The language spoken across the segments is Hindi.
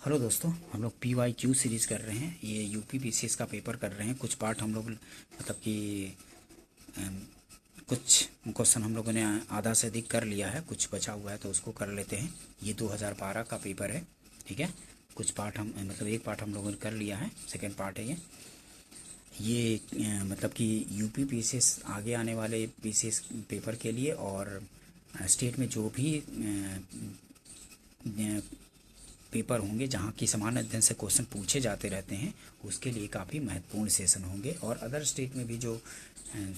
हेलो दोस्तों, हम लोग PYQ सीरीज़ कर रहे हैं। ये यूपी पीसीएस का पेपर कर रहे हैं। कुछ पार्ट हम लोग मतलब कि अम, कुछ क्वेश्चन हम लोगों ने आधा से अधिक कर लिया है, कुछ बचा हुआ है तो उसको कर लेते हैं। ये 2012 का पेपर है, ठीक है। कुछ पार्ट हम मतलब एक पार्ट हम लोगों ने कर लिया है, सेकेंड पार्ट है ये मतलब कि यूपी पीसीएस आगे आने वाले पीसीएस पेपर के लिए और स्टेट में जो भी पेपर होंगे जहाँ की समान अध्ययन से क्वेश्चन पूछे जाते रहते हैं, उसके लिए काफ़ी महत्वपूर्ण सेशन होंगे। और अदर स्टेट में भी जो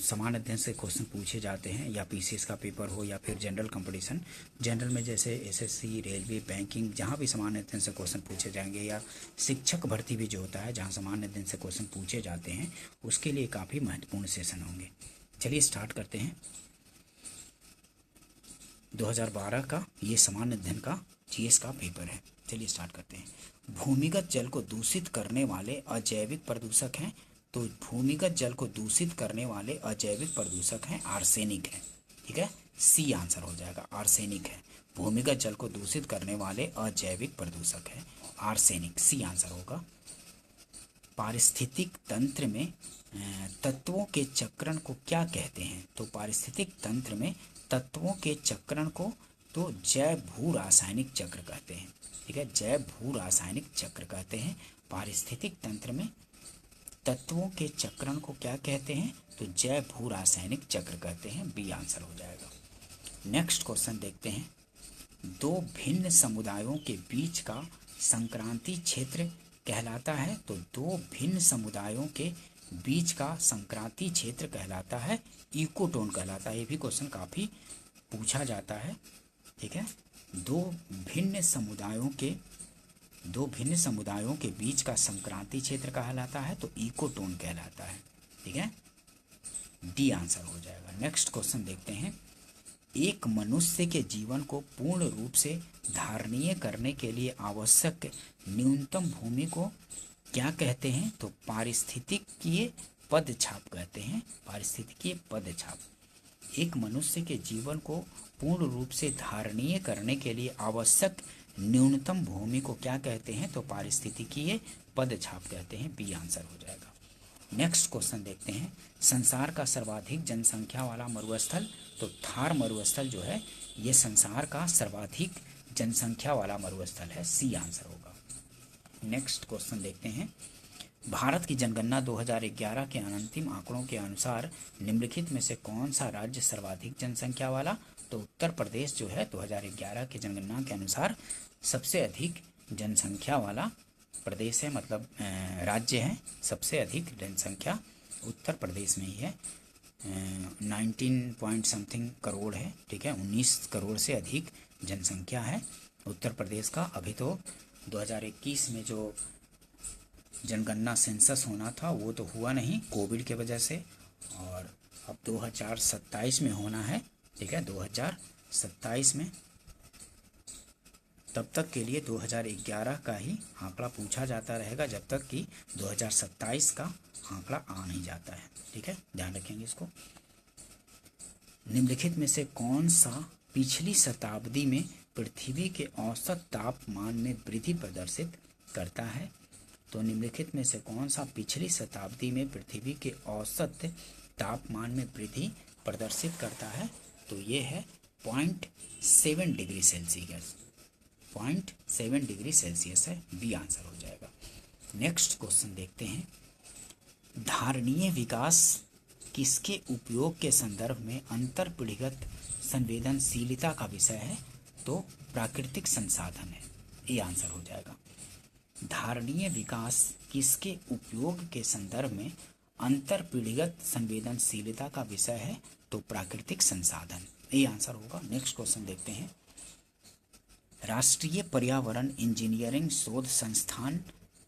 समान अध्ययन से क्वेश्चन पूछे जाते हैं, या पीसीएस का पेपर हो या फिर जनरल कंपटीशन, जनरल में जैसे एसएससी, रेलवे, बैंकिंग, जहाँ भी समान अध्ययन से क्वेश्चन पूछे जाएंगे, या शिक्षक भर्ती भी जो होता है जहाँ समान अध्ययन से क्वेश्चन पूछे जाते हैं, उसके लिए काफ़ी महत्वपूर्ण सेशन होंगे। चलिए स्टार्ट करते हैं। 2012 का ये समान अध्ययन का जीएस का पेपर है। चलिए स्टार्ट करते हैं। भूमिगत जल को दूषित करने वाले अजैविक प्रदूषक हैं। तो भूमिगत जल को दूषित करने वाले अजैविक प्रदूषक हैं आर्सेनिक है, ठीक है। सी आंसर हो जाएगा, आर्सेनिक है। भूमिगत जल को दूषित करने वाले अजैविक प्रदूषक है आर्सेनिक, सी आंसर होगा। पारिस्थितिक तंत्र में तत्वों के चक्रण को क्या कहते हैं? तो पारिस्थितिक तंत्र में तत्वों के चक्रण को तो जैव भू रासायनिक चक्र कहते हैं, ठीक है। जैव भू रासायनिक चक्र कहते हैं। पारिस्थितिक तंत्र में तत्वों के चक्रण को क्या कहते हैं? तो जैव भू रासायनिक चक्र कहते हैं, बी आंसर हो जाएगा। नेक्स्ट क्वेश्चन देखते हैं। दो भिन्न समुदायों के बीच का संक्रांति क्षेत्र कहलाता है। तो दो भिन्न समुदायों के बीच का संक्रांति क्षेत्र कहलाता है इकोटोन कहलाता है। ये भी क्वेश्चन काफ़ी पूछा जाता है, ठीक है। दो भिन्न समुदायों के बीच का संक्रांति क्षेत्र कहलाता है तो इकोटोन कहलाता है, ठीक है। डी आंसर हो जाएगा। नेक्स्ट क्वेश्चन देखते हैं। एक मनुष्य के जीवन को पूर्ण रूप से धारणीय करने के लिए आवश्यक न्यूनतम भूमि को क्या कहते हैं? तो पारिस्थितिकीय पदछाप कहते हैं, पारिस्थितिकीय पदछाप। एक मनुष्य के जीवन को पूर्ण रूप से धारणीय करने के लिए आवश्यक न्यूनतम भूमि को क्या कहते हैं? तो पारिस्थितिकीय पदछाप कहते हैं, बी आंसर हो जाएगा। नेक्स्ट क्वेश्चन देखते हैं। संसार का सर्वाधिक जनसंख्या वाला मरुस्थल, तो थार मरुस्थल जो है ये संसार का सर्वाधिक जनसंख्या वाला मरुस्थल है, सी आंसर होगा। नेक्स्ट क्वेश्चन देखते हैं। भारत की जनगणना 2011 के अंतिम आंकड़ों के अनुसार निम्नलिखित में से कौन सा राज्य सर्वाधिक जनसंख्या वाला? तो उत्तर प्रदेश जो है 2011 की जनगणना के अनुसार सबसे अधिक जनसंख्या वाला प्रदेश है, मतलब राज्य है। सबसे अधिक जनसंख्या उत्तर प्रदेश में ही है, 19 पॉइंट समथिंग करोड़ है, ठीक है। 19 करोड़ से अधिक जनसंख्या है उत्तर प्रदेश का। अभी तो 2021 में जो जनगणना सेंसस होना था वो तो हुआ नहीं कोविड के वजह से, और अब 2027 में होना है, ठीक है। 2027 में, तब तक के लिए 2011 का ही आंकड़ा पूछा जाता रहेगा जब तक कि 2027 का आंकड़ा आ नहीं जाता है, ठीक है। ध्यान रखेंगे इसको। निम्नलिखित में से कौन सा पिछली शताब्दी में पृथ्वी के औसत तापमान में वृद्धि प्रदर्शित करता है? तो निम्नलिखित में से कौन सा पिछली शताब्दी में पृथ्वी के औसत तापमान में वृद्धि प्रदर्शित करता है? तो ये है 0.7 डिग्री सेल्सियस, 0.7 डिग्री सेल्सियस है, बी आंसर हो जाएगा। नेक्स्ट क्वेश्चन देखते हैं। धारणीय विकास किसके उपयोग के संदर्भ में अंतर पीढ़ीगत संवेदनशीलता का विषय है? तो प्राकृतिक संसाधन है, ये आंसर हो जाएगा। धारणीय विकास किसके उपयोग के संदर्भ में अंतर पीढ़ीगत संवेदनशीलता का विषय है? तो प्राकृतिक संसाधन, ये आंसर होगा। नेक्स्ट क्वेश्चन देखते हैं। राष्ट्रीय पर्यावरण इंजीनियरिंग शोध संस्थान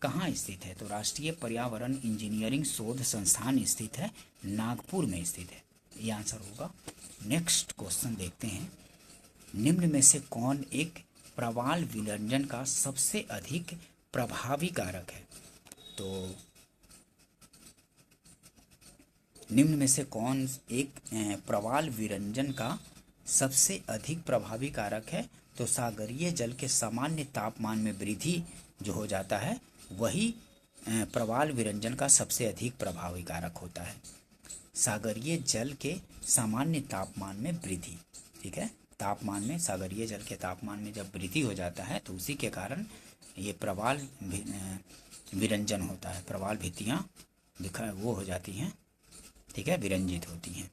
कहाँ स्थित है? तो राष्ट्रीय पर्यावरण इंजीनियरिंग शोध संस्थान स्थित है नागपुर में स्थित है, ये आंसर होगा। नेक्स्ट क्वेश्चन देखते हैं। निम्न में से कौन एक प्रवाल विलंजन का सबसे अधिक प्रभावी कारक है? तो निम्न में से कौन एक प्रवाल विरंजन का सबसे अधिक प्रभावी कारक है? तो सागरीय जल के सामान्य तापमान में वृद्धि जो हो जाता है वही प्रवाल विरंजन का सबसे अधिक प्रभावी कारक होता है। सागरीय जल के सामान्य तापमान में वृद्धि, ठीक है, तापमान में, सागरीय जल के तापमान में जब वृद्धि हो जाता है तो उसी के कारण ये प्रवाल विरंजन होता है, प्रवाल भित्तियाँ दिखा वो हो जाती हैं, ठीक है, विरंजित होती हैं।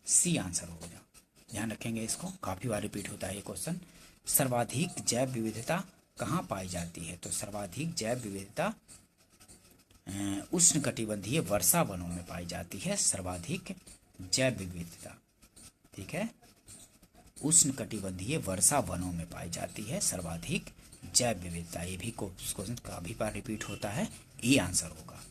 सी आंसर होगा, ध्यान रखेंगे इसको, काफ़ी बार रिपीट होता है ये क्वेश्चन। सर्वाधिक जैव विविधता कहाँ पाई जाती है? तो सर्वाधिक जैव विविधता उष्णकटिबंधीय वर्षा वनों में पाई जाती है, सर्वाधिक जैव विविधता, ठीक है, उष्णकटिबंधीय वर्षा वनों में पाई जाती है सर्वाधिक जैव विविधता। ये भी क्वेश्चन काफी बार रिपीट होता है, ये आंसर होगा।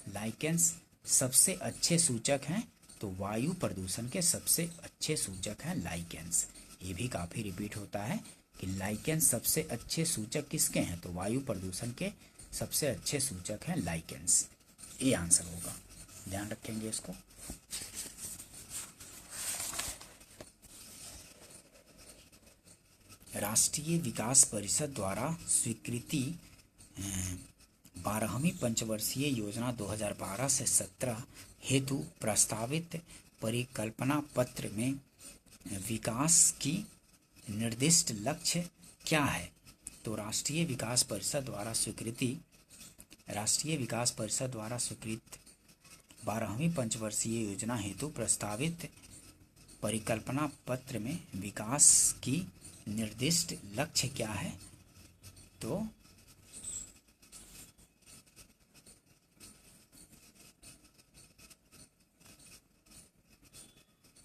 लाइकेंस सबसे अच्छे सूचक हैं, तो वायु प्रदूषण के सबसे अच्छे सूचक हैं लाइकेंस। ये भी काफी रिपीट होता है कि लाइकेंस सबसे अच्छे सूचक किसके हैं? तो वायु प्रदूषण के सबसे अच्छे सूचक हैं लाइकेंस, ये आंसर होगा, ध्यान रखेंगे इसको। राष्ट्रीय विकास परिषद द्वारा स्वीकृति 12वीं पंचवर्षीय योजना 2012 से 17 हेतु प्रस्तावित परिकल्पना पत्र में विकास की निर्दिष्ट लक्ष्य क्या है? तो राष्ट्रीय विकास परिषद द्वारा स्वीकृत 12वीं पंचवर्षीय योजना हेतु प्रस्तावित परिकल्पना पत्र में विकास की निर्दिष्ट लक्ष्य क्या है? तो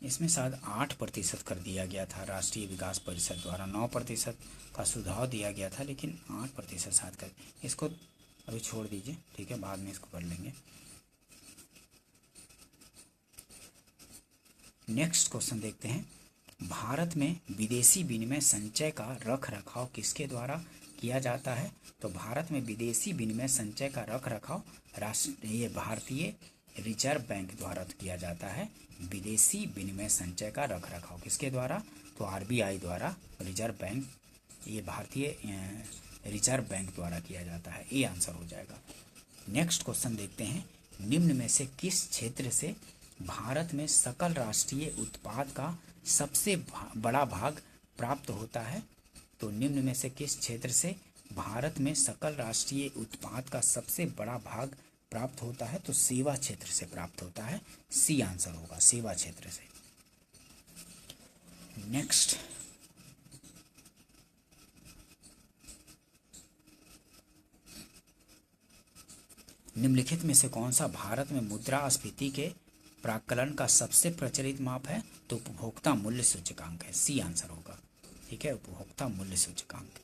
इसमें शायद 8% कर दिया गया था राष्ट्रीय विकास परिषद द्वारा, 9% का सुझाव दिया गया था, लेकिन 8% शायद कर, इसको अभी छोड़ दीजिए, ठीक है, बाद में इसको कर लेंगे। नेक्स्ट क्वेश्चन देखते हैं। भारत में विदेशी विनिमय संचय का रख रखाव किसके द्वारा किया जाता है? तो भारत में विदेशी विनिमय संचय का रख रखाव भारतीय रिजर्व बैंक द्वारा किया जाता है। विदेशी विनिमय संचय का रख रखाव किसके द्वारा? तो आरबीआई द्वारा, रिजर्व बैंक, ये भारतीय रिजर्व बैंक द्वारा किया जाता है, ये आंसर हो जाएगा। नेक्स्ट क्वेश्चन देखते हैं। निम्न में से किस क्षेत्र से भारत में सकल राष्ट्रीय उत्पाद का सबसे बड़ा भाग प्राप्त होता है? तो निम्न में से किस क्षेत्र से भारत में सकल राष्ट्रीय उत्पाद का सबसे बड़ा भाग प्राप्त होता है? तो सेवा क्षेत्र से प्राप्त होता है, सी आंसर होगा, सेवा क्षेत्र से। नेक्स्ट, निम्नलिखित में से कौन सा भारत में मुद्रास्फीति के प्राक्कलन का सबसे प्रचलित माप है? तो उपभोक्ता मूल्य सूचकांक है, सी आंसर होगा, ठीक है, उपभोक्ता मूल्य सूचकांक।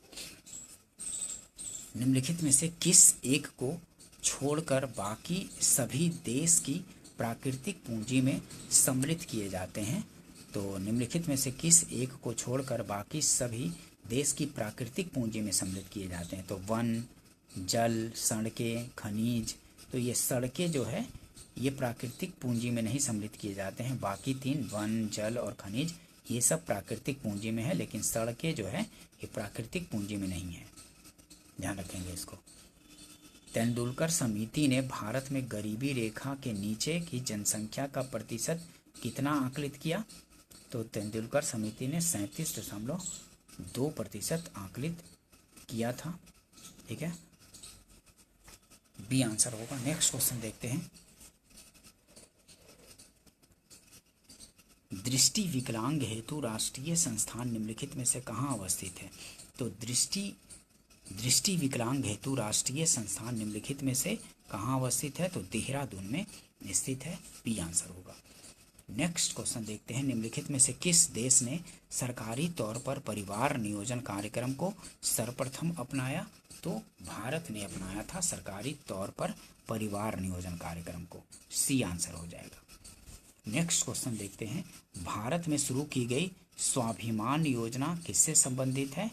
निम्नलिखित में से किस एक को छोड़कर बाकी सभी देश की प्राकृतिक पूंजी में सम्मिलित किए जाते हैं? तो निम्नलिखित में से किस एक को छोड़कर बाकी सभी देश की प्राकृतिक पूंजी में सम्मिलित किए जाते हैं? तो वन, जल, सड़कें, खनिज। तो ये सड़कें जो है ये प्राकृतिक पूंजी में नहीं सम्मिलित किए जाते हैं, बाकी तीन, वन, जल और खनिज, ये सब प्राकृतिक पूंजी में है, लेकिन सड़कें जो है ये प्राकृतिक पूंजी में नहीं है, ध्यान रखेंगे इसको। तेंदुलकर समिति ने भारत में गरीबी रेखा के नीचे की जनसंख्या का प्रतिशत कितना आकलित किया? तो तेंदुलकर समिति ने 37.2% आकलित किया था, ठीक है, बी आंसर होगा। नेक्स्ट क्वेश्चन देखते हैं। दृष्टि विकलांग हेतु राष्ट्रीय संस्थान निम्नलिखित में से कहाँ अवस्थित है? तो दृष्टि विकलांग हेतु राष्ट्रीय संस्थान निम्नलिखित में से कहाँ अवस्थित है? तो देहरादून में स्थित है, बी आंसर होगा। नेक्स्ट क्वेश्चन देखते हैं। निम्नलिखित में से किस देश ने सरकारी तौर पर परिवार नियोजन कार्यक्रम को सर्वप्रथम अपनाया? तो भारत ने अपनाया था सरकारी तौर पर परिवार नियोजन कार्यक्रम को, सी आंसर हो जाएगा। नेक्स्ट क्वेश्चन देखते हैं। भारत में शुरू की गई स्वाभिमान योजना किससे संबंधित है?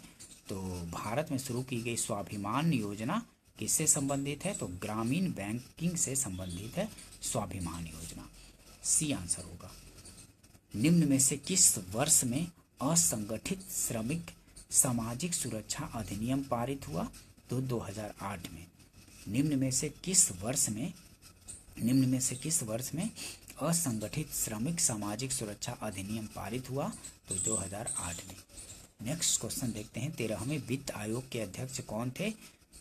तो भारत में शुरू की गई स्वाभिमान योजना किससे संबंधित है? तो ग्रामीण बैंकिंग से संबंधित है स्वाभिमान योजना, सी आंसर होगा। निम्न में से किस वर्ष में असंगठित श्रमिक सामाजिक सुरक्षा अधिनियम पारित हुआ? तो 2008 में। निम्न में से किस वर्ष में असंगठित श्रमिक सामाजिक सुरक्षा अधिनियम पारित हुआ? तो 2008 में। नेक्स्ट क्वेश्चन देखते हैं, 13वें वित्त आयोग के अध्यक्ष कौन थे?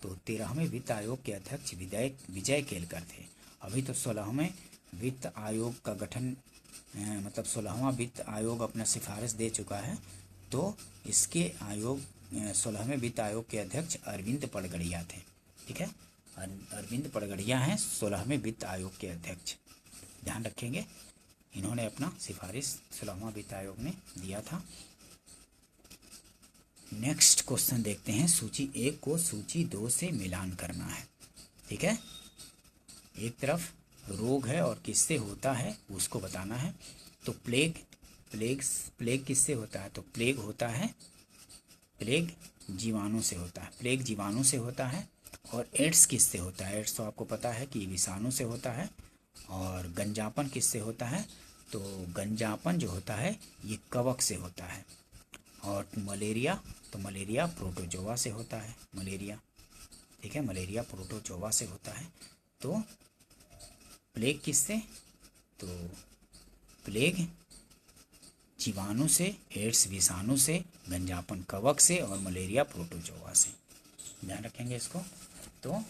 तो 13वें वित्त आयोग के अध्यक्ष विजय केलकर थे। अभी तो 16वें वित्त आयोग का गठन मतलब 16वां वित्त आयोग अपना सिफारिश दे चुका है। तो इसके 16वें वित्त आयोग के अध्यक्ष अरविंद पड़गड़िया थे। ठीक है, अरविंद पड़गड़िया हैं 16वें वित्त आयोग के अध्यक्ष, ध्यान रखेंगे। इन्होंने अपना सिफारिश 16वां वित्त आयोग ने दिया था। नेक्स्ट क्वेश्चन देखते हैं, सूची 1 को सूची 2 से मिलान करना है। ठीक है, एक तरफ रोग है और किससे होता है उसको बताना है। तो प्लेग किससे होता है? तो प्लेग जीवाणु से होता है, प्लेग जीवाणु से होता है। और एड्स किससे होता है? एड्स तो आपको पता है कि विषाणु से होता है। और गंजापन किससे होता है? तो गंजापन जो होता है ये कवक से होता है। और मलेरिया, तो मलेरिया प्रोटोजोआ से होता है, मलेरिया। ठीक है, मलेरिया प्रोटोजोआ से होता है। तो प्लेग किससे? तो प्लेग जीवाणु से, एड्स विषाणु से, गंजापन कवक से और मलेरिया प्रोटोजोआ से। ध्यान रखेंगे इसको। तो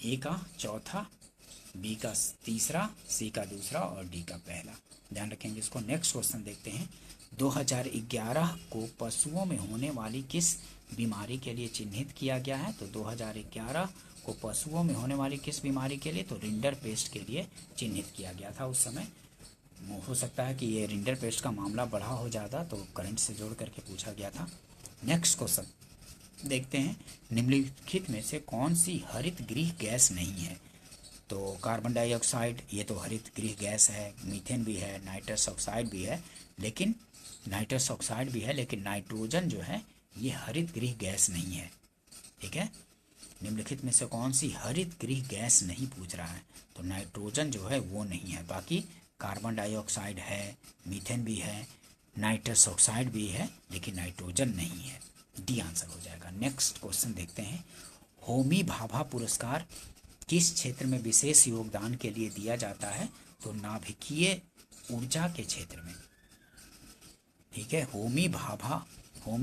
ए का चौथा, बी का तीसरा, सी का दूसरा और डी का पहला, ध्यान रखेंगे इसको। नेक्स्ट क्वेश्चन देखते हैं, 2011 को पशुओं में होने वाली किस बीमारी के लिए चिन्हित किया गया है? तो 2011 को पशुओं में होने वाली किस बीमारी के लिए? तो रिंडरपेस्ट के लिए चिन्हित किया गया था। उस समय हो सकता है कि ये रिंडरपेस्ट का मामला बढ़ा हो जाता, तो करंट से जोड़ करके पूछा गया था। नेक्स्ट क्वेश्चन देखते हैं, निम्नलिखित में से कौन सी हरित गृह गैस नहीं है? तो कार्बन डाइऑक्साइड ये तो हरित गृह गैस है, मीथेन भी है, नाइट्रस ऑक्साइड भी है, लेकिन नाइट्रोजन जो है ये हरित गृह गैस नहीं है। ठीक है, निम्नलिखित में से कौन सी हरित गृह गैस नहीं पूछ रहा है? तो नाइट्रोजन जो है वो नहीं है। बाकी कार्बन डाइऑक्साइड है, मीथेन भी है, नाइट्रस ऑक्साइड भी है, लेकिन नाइट्रोजन नहीं है। डी आंसर हो जाएगा। नेक्स्ट क्वेश्चन देखते हैं, होमी भाभा पुरस्कार किस क्षेत्र में विशेष योगदान के लिए दिया जाता है? तो नाभिकीय ऊर्जा के क्षेत्र में। ठीक है, होमी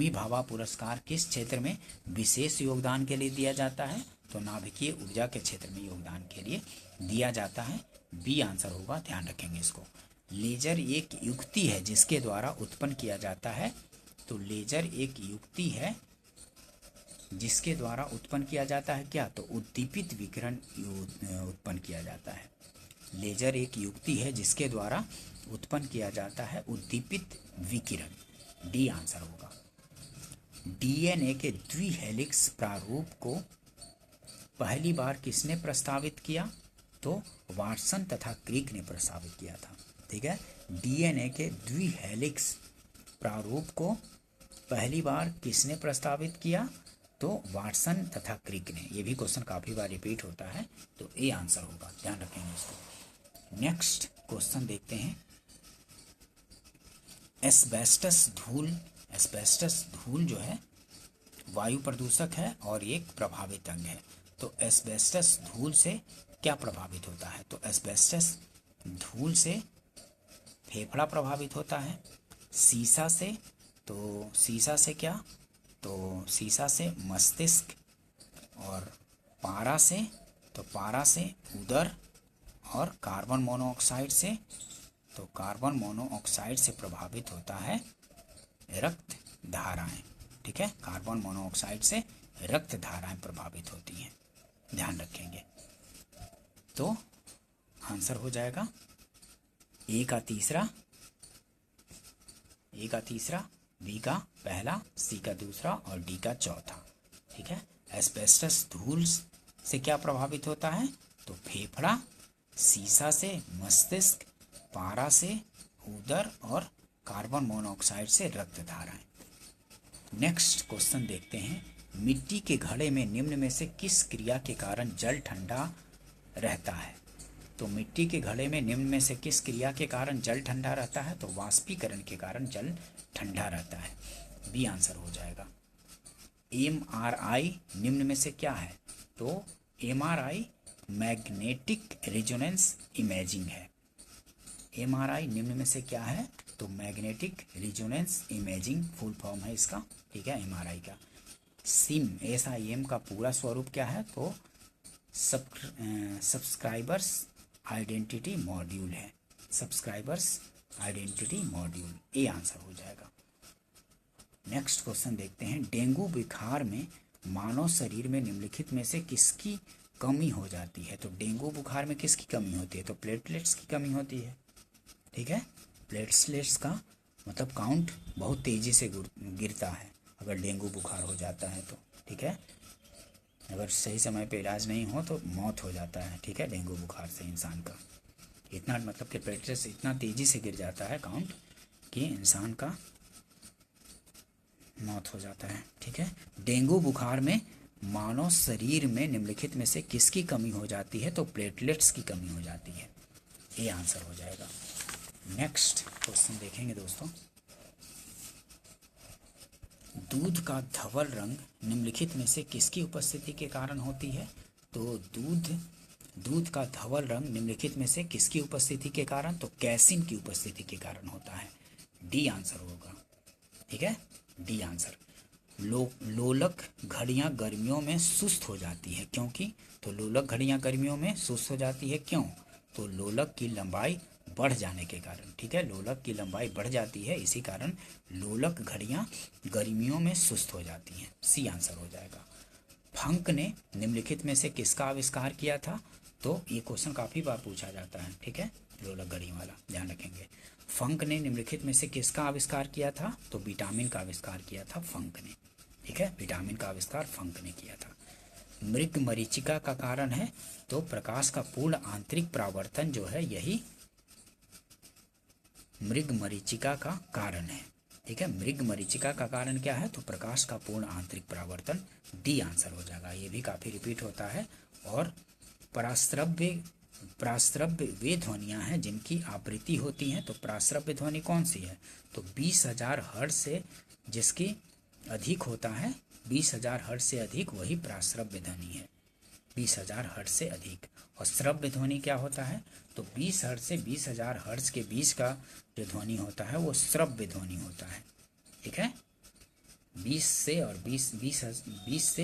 भाभा पुरस्कार किस क्षेत्र में विशेष योगदान के लिए दिया जाता है? तो नाभिकीय ऊर्जा के क्षेत्र में योगदान के लिए दिया जाता है। बी आंसर होगा, ध्यान रखेंगे इसको। लेजर एक युक्ति है जिसके द्वारा उत्पन्न किया जाता है। तो लेजर एक युक्ति है जिसके द्वारा उत्पन्न किया जाता है क्या? तो उद्दीपित विकिरण उत्पन्न किया जाता है। लेजर एक युक्ति है जिसके द्वारा उत्पन्न किया जाता है उद्दीपित विकिरण। डी आंसर होगा। डीएनए के द्विहेलिक्स प्रारूप को पहली बार किसने प्रस्तावित किया? तो वाटसन तथा क्रिक ने प्रस्तावित किया था। ठीक है, डीएनए के द्विहेलिक्स प्रारूप को पहली बार किसने प्रस्तावित किया? तो वाटसन तथा क्रिक ने। ये भी क्वेश्चन काफ़ी बार रिपीट होता है, तो ए आंसर होगा, ध्यान रखेंगे इसको। नेक्स्ट क्वेश्चन देखते हैं, एस्बेस्टस धूल जो है वायु प्रदूषक है और एक प्रभावित अंग है। तो एस्बेस्टस धूल से क्या प्रभावित होता है? तो एस्बेस्टस धूल से फेफड़ा प्रभावित होता है। सीसा से, तो सीसा से क्या? तो सीसा से मस्तिष्क। और पारा से, तो पारा से उदर। और कार्बन मोनोऑक्साइड से, तो कार्बन मोनोऑक्साइड से प्रभावित होता है रक्त धाराएं। ठीक है, कार्बन मोनोऑक्साइड से रक्त धाराएं प्रभावित होती हैं, ध्यान रखेंगे। तो आंसर हो जाएगा ए का तीसरा, बी का पहला, सी का दूसरा और डी का चौथा। ठीक है, एस्बेस्टस धूल से क्या प्रभावित होता है? तो फेफड़ा, सीसा से मस्तिष्क, पारा से उदर और कार्बन मोनोऑक्साइड से रक्त धाराएं। नेक्स्ट क्वेश्चन देखते हैं, मिट्टी के घड़े में निम्न में से किस क्रिया के कारण जल ठंडा रहता है? तो मिट्टी के घड़े में निम्न में से किस क्रिया के कारण जल ठंडा रहता है? तो वाष्पीकरण के कारण जल ठंडा रहता है। बी आंसर हो जाएगा। MRI निम्न में से क्या है? तो MRI मैग्नेटिक रेजोनेंस इमेजिंग है। MRI निम्न में से क्या है? तो magnetic resonance imaging full form है इसका, ठीक है, MRI का। SIM का पूरा स्वरूप क्या है? तो सब्सक्राइबर्स आइडेंटिटी मॉड्यूल है। Subscribers identity module, A answer हो जाएगा। नेक्स्ट क्वेश्चन देखते हैं। डेंगू बुखार में मानव शरीर में निम्नलिखित में से किसकी कमी हो जाती है? तो डेंगू बुखार में किसकी कमी होती है? तो प्लेटलेट्स की कमी होती है, ठीक है। प्लेटलेट्स का मतलब काउंट बहुत तेज़ी से गिरता है अगर डेंगू बुखार हो जाता है तो, ठीक है। अगर सही समय पे इलाज नहीं हो तो मौत हो जाता है, ठीक है, डेंगू बुखार से इंसान का। इतना मतलब कि प्लेटलेट्स इतना तेज़ी से गिर जाता है काउंट कि इंसान का मौत हो जाता है, ठीक है। डेंगू बुखार में मानव शरीर में निम्नलिखित में से किसकी कमी हो जाती है? तो प्लेटलेट्स की कमी हो जाती है, ये आंसर हो जाएगा। नेक्स्ट क्वेश्चन देखेंगे दोस्तों। दूध का धवल रंग निम्नलिखित में से किसकी उपस्थिति के कारण होती है? तो दूध का धवल रंग निम्नलिखित में से किसकी उपस्थिति के कारण? तो कैसिन की उपस्थिति के कारण होता है, डी आंसर होगा, ठीक है, डी आंसर। लोलक घड़ियां गर्मियों में सुस्त हो जाती है, क्योंकि? तो लोलक घड़ियां गर्मियों में सुस्त हो जाती है, क्यों? तो लोलक की लंबाई बढ़ जाने के कारण, ठीक है, लोलक की लंबाई बढ़ जाती है, इसी कारण लोलक घड़ियां गर्मियों में सुस्त हो जाती हैं, सी आंसर हो जाएगा। फंक ने निम्नलिखित में से किसका आविष्कार किया था? तो ये क्वेश्चन काफ़ी बार पूछा जाता है, ठीक है, लोलक घड़ी वाला, ध्यान रखेंगे। फंक ने निम्नलिखित में से किसका आविष्कार किया था? तो विटामिन का आविष्कार किया था फंक ने, ठीक है, विटामिन का आविष्कार फंक ने किया था। मृग मरीचिका का कारण है? तो प्रकाश का पूर्ण आंतरिक परावर्तन जो है यही मृग मरीचिका का कारण है, ठीक है। मृग मरीचिका का कारण क्या है? तो प्रकाश का पूर्ण आंतरिक परावर्तन, डी आंसर हो जाएगा। ये भी काफ़ी रिपीट होता है। और प्राश्रव्य वे ध्वनियाँ हैं जिनकी आवृत्ति होती हैं। तो प्राश्रव्य ध्वनि कौन सी है? तो 20,000 हर्ट्ज से जिसकी अधिक होता है, 20,000 हर्ट्ज से अधिक वही प्राश्रव्य ध्वनि है, 20,000 हर्ट्ज से अधिक। और श्रव्य ध्वनि क्या होता है? तो 20 हर्ट्ज से 20,000 हर्ट्ज के बीच का जो ध्वनि होता है वो श्रव्य ध्वनि होता है, ठीक है। 20 से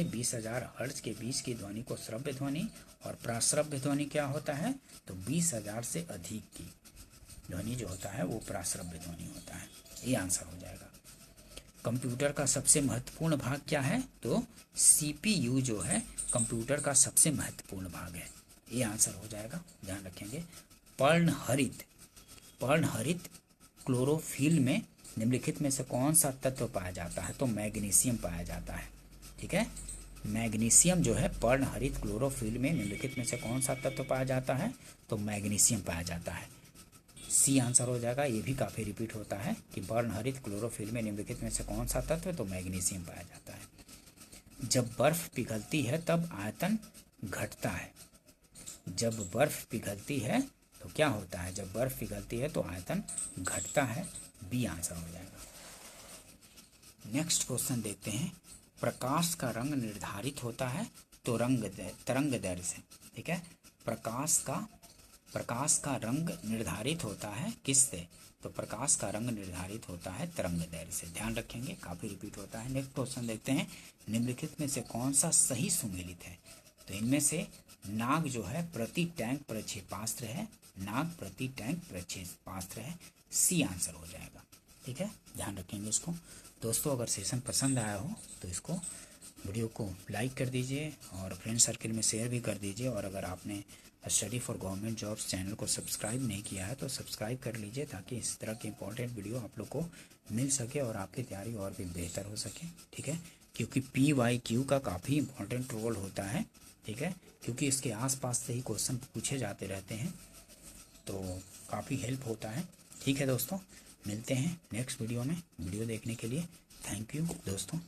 20,000 हर्ट्ज के बीच की ध्वनि को श्रव्य ध्वनि, और प्राश्रव्य ध्वनि क्या होता है? तो 20,000 से अधिक की ध्वनि जो होता है वो प्राश्रव्य ध्वनि होता है, ये आंसर हो जाएगा। कंप्यूटर का सबसे महत्वपूर्ण भाग क्या है? तो CPU जो है कंप्यूटर का सबसे महत्वपूर्ण भाग है, ये आंसर हो जाएगा, ध्यान रखेंगे। पर्णहरित क्लोरोफिल में निम्नलिखित में से कौन सा तत्व पाया जाता है? तो मैग्नीशियम पाया जाता है, ठीक है। मैग्नीशियम जो है पर्णहरित क्लोरोफिल में निम्नलिखित में से कौन सा तत्व पाया जाता है? तो मैग्नीशियम पाया जाता है, सी आंसर हो जाएगा। ये भी काफ़ी रिपीट होता है कि पर्णहरित क्लोरोफिल में निम्नलिखित में से कौन सा तत्व? तो मैग्नीशियम पाया जाता है। जब बर्फ पिघलती है तब आयतन घटता है। जब बर्फ पिघलती है तो क्या होता है? जब बर्फ पिघलती है तो आयतन घटता है, बी आंसर हो जाएगा। नेक्स्ट क्वेश्चन देखते हैं। प्रकाश का रंग निर्धारित होता है तो तरंग दैर्घ्य से, ठीक है। प्रकाश का रंग निर्धारित होता है किससे? तो प्रकाश का रंग निर्धारित होता है तरंग दैर्घ्य से, ध्यान रखेंगे, काफ़ी रिपीट होता है। नेक्स्ट क्वेश्चन देखते हैं। निम्नलिखित में से कौन सा सही सुमेलित है? तो इनमें से नाग जो है प्रति टैंक प्रक्षेपास्त्र है, नाग प्रति टैंक प्रक्षेपास्त्र है, सी आंसर हो जाएगा, ठीक है, ध्यान रखेंगे इसको। दोस्तों अगर सेशन पसंद आया हो तो इसको वीडियो को लाइक कर दीजिए और फ्रेंड सर्कल में शेयर भी कर दीजिए। और अगर आपने study for government jobs channel को सब्सक्राइब नहीं किया है तो सब्सक्राइब कर लीजिए, ताकि इस तरह के इंपॉर्टेंट वीडियो आप लोग को मिल सके और आपकी तैयारी और भी बेहतर हो सके, ठीक है। क्योंकि PYQ का काफ़ी इंपॉर्टेंट रोल होता है, ठीक है, क्योंकि इसके आसपास से ही क्वेश्चन पूछे जाते रहते हैं, तो काफ़ी हेल्प होता है, ठीक है दोस्तों। मिलते हैं नेक्स्ट वीडियो में। वीडियो देखने के लिए थैंक यू दोस्तों।